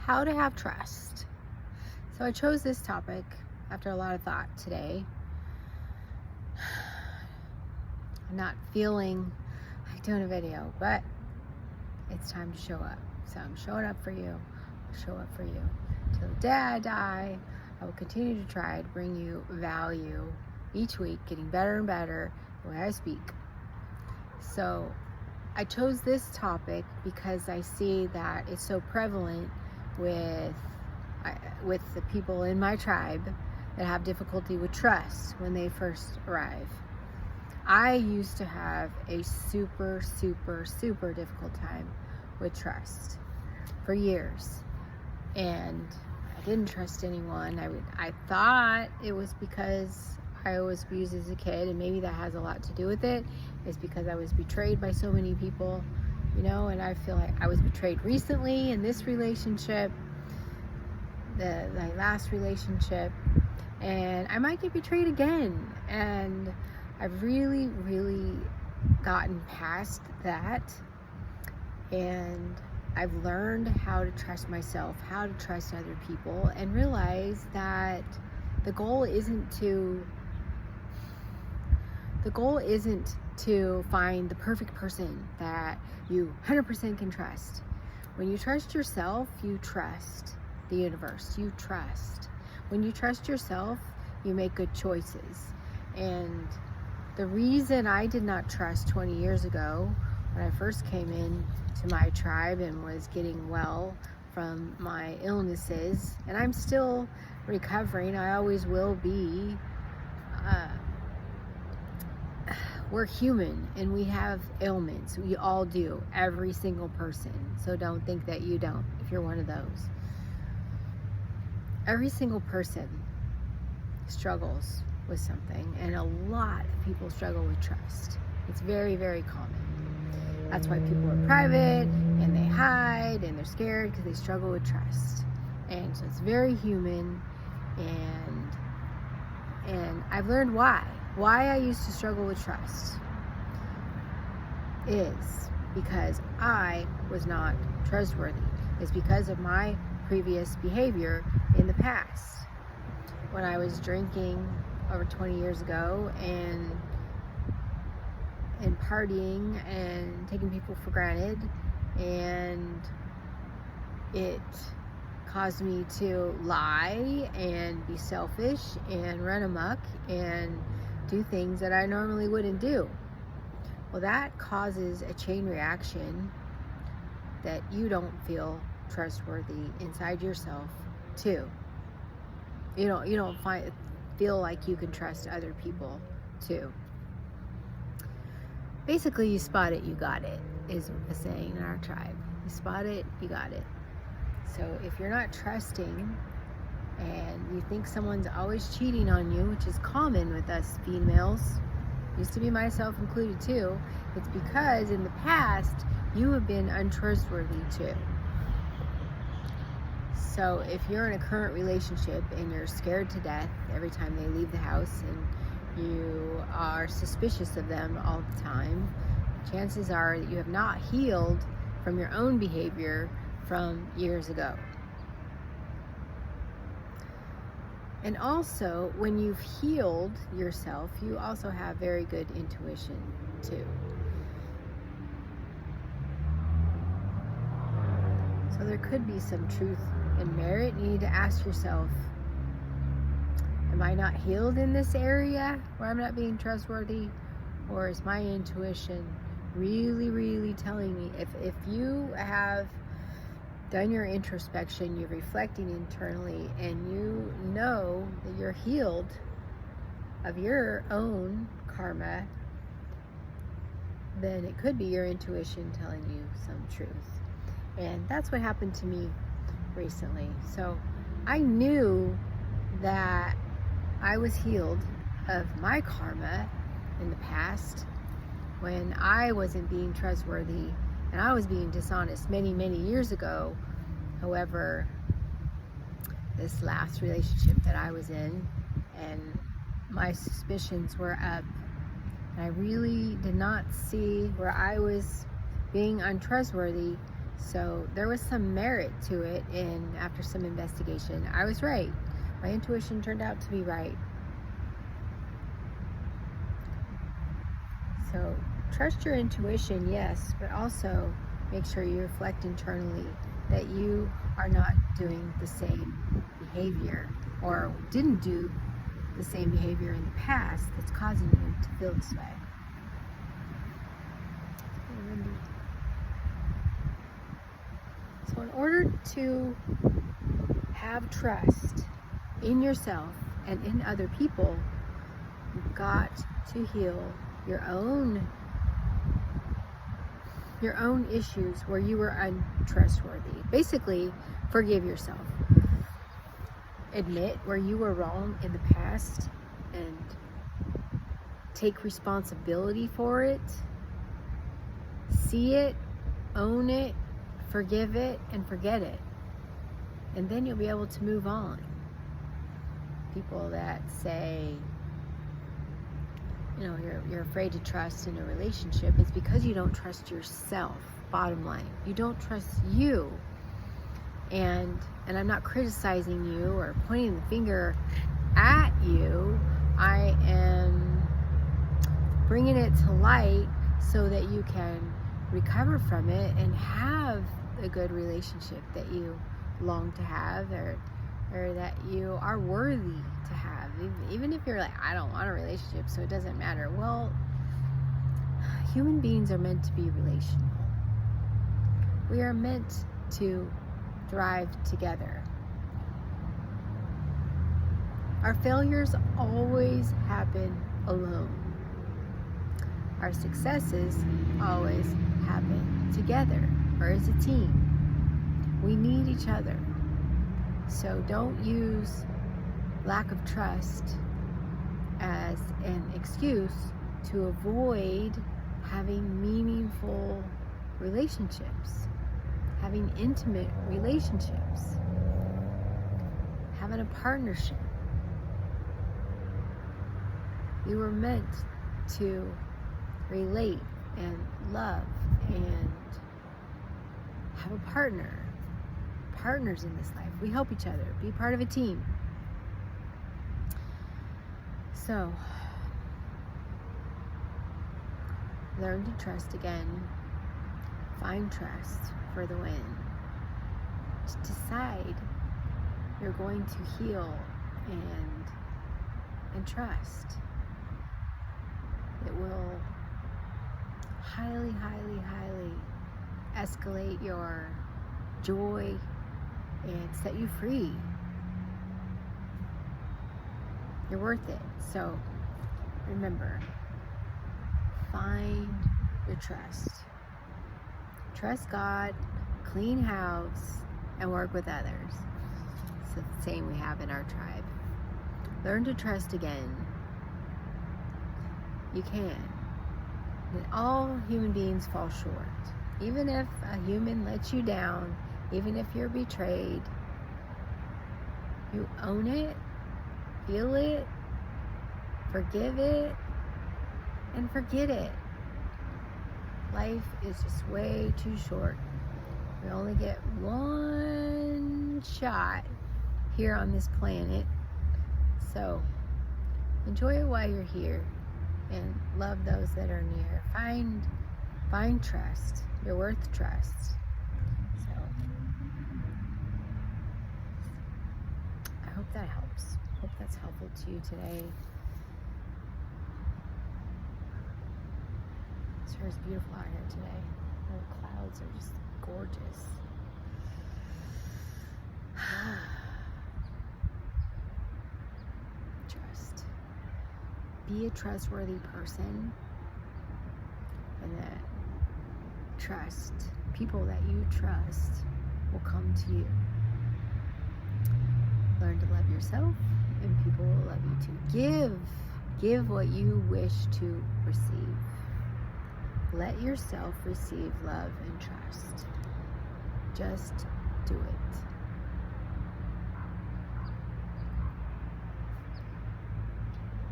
how to have trust. So I chose this topic after a lot of thought today. I'm not feeling like doing a video, but it's time to show up. So I'm showing up for you. I'll show up for you. Till the day I die, I will continue to try to bring you value each week, getting better and better the way I speak. So I chose this topic because I see that it's so prevalent with the people in my tribe that have difficulty with trust when they first arrive. I used to have a super difficult time with trust for years, and I didn't trust anyone. I thought it was because I was abused as a kid, and maybe that has a lot to do with it. It's because I was betrayed by so many people, and I feel like I was betrayed recently in this relationship, my last relationship, and I might get betrayed again. And I've really gotten past that, and I've learned how to trust myself, how to trust other people, and realize that the goal isn't to find the perfect person that you 100% can trust. When you trust yourself, you trust the universe. You trust. When you trust yourself, you make good choices. And the reason I did not trust 20 years ago, when I first came in to my tribe and was getting well from my illnesses, and I'm still recovering, I always will be, we're human and we have ailments. We all do, every single person. So don't think that you don't, if you're one of those. Every single person struggles with something, and a lot of people struggle with trust. It's very common. That's why people are private and they hide and they're scared, because they struggle with trust. And so it's very human, and I've learned why I used to struggle with trust is because I was not trustworthy. It's because of my previous behavior in the past. When I was drinking over 20 years ago and partying and taking people for granted, and it caused me to lie and be selfish and run amok and do things that I normally wouldn't do. Well, that causes a chain reaction that you don't feel trustworthy inside yourself too. You don't feel like you can trust other people too. Basically, you spot it, you got it, is a saying in our tribe. You spot it, you got it. So if you're not trusting and you think someone's always cheating on you, which is common with us females, used to be myself included too, it's because in the past you have been untrustworthy too. So if you're in a current relationship and you're scared to death every time they leave the house, and you are suspicious of them all the time, chances are that you have not healed from your own behavior from years ago. And also, when you've healed yourself, you also have very good intuition too. So there could be some truth and merit. You need to ask yourself, am I not healed in this area where I'm not being trustworthy? Or is my intuition really telling me? If you have done your introspection, you're reflecting internally, and you know that you're healed of your own karma, then it could be your intuition telling you some truth. And that's what happened to me recently. So I knew that I was healed of my karma in the past when I wasn't being trustworthy and I was being dishonest many years ago. However, this last relationship that I was in, and my suspicions were up, and I really did not see where I was being untrustworthy So there was some merit to it, and after some investigation, I was right. My intuition turned out to be right. So trust your intuition, yes, but also make sure you reflect internally that you are not doing the same behavior or didn't do the same behavior in the past that's causing you to feel this way. So in order to have trust in yourself and in other people, you've got to heal your own issues where you were untrustworthy. Basically, forgive yourself. Admit where you were wrong in the past and take responsibility for it. See it, own it, forgive it, and forget it. And then you'll be able to move on. People that say, you know, you're afraid to trust in a relationship, it's because you don't trust yourself. Bottom line, you don't trust you. And I'm not criticizing you or pointing the finger at you. I am bringing it to light so that you can recover from it and have a good relationship that you long to have, or that you are worthy to have. Even if you're like, I don't want a relationship, so it doesn't matter. Well, human beings are meant to be relational. We are meant to thrive together. Our failures always happen alone. Our successes always happen together or as a team. We need each other. So don't use lack of trust as an excuse to avoid having meaningful relationships, having intimate relationships, having a partnership. You were meant to relate and love and have a partner. Partners in this life. We help each other. Be part of a team. So, learn to trust again. Find trust for the win. Just decide you're going to heal and trust. It will highly, highly, highly escalate your joy and set you free. You're worth it. So remember, find your trust. Trust God, clean house, and work with others. It's the same we have in our tribe. Learn to trust again. You can. And all human beings fall short. Even if a human lets you down, even if you're betrayed, you own it, feel it, forgive it, and forget it. Life is just way too short. We only get one shot here on this planet. So enjoy it while you're here and love those that are near. Find trust. You're worth trust. So I hope that helps. Hope that's helpful to you today. It sure is beautiful out here today. The clouds are just gorgeous. Trust. Be a trustworthy person, and that trust, people that you trust, will come to you. Learn to love yourself, and people will love you too. Give what you wish to receive. Let yourself receive love and trust. Just do it.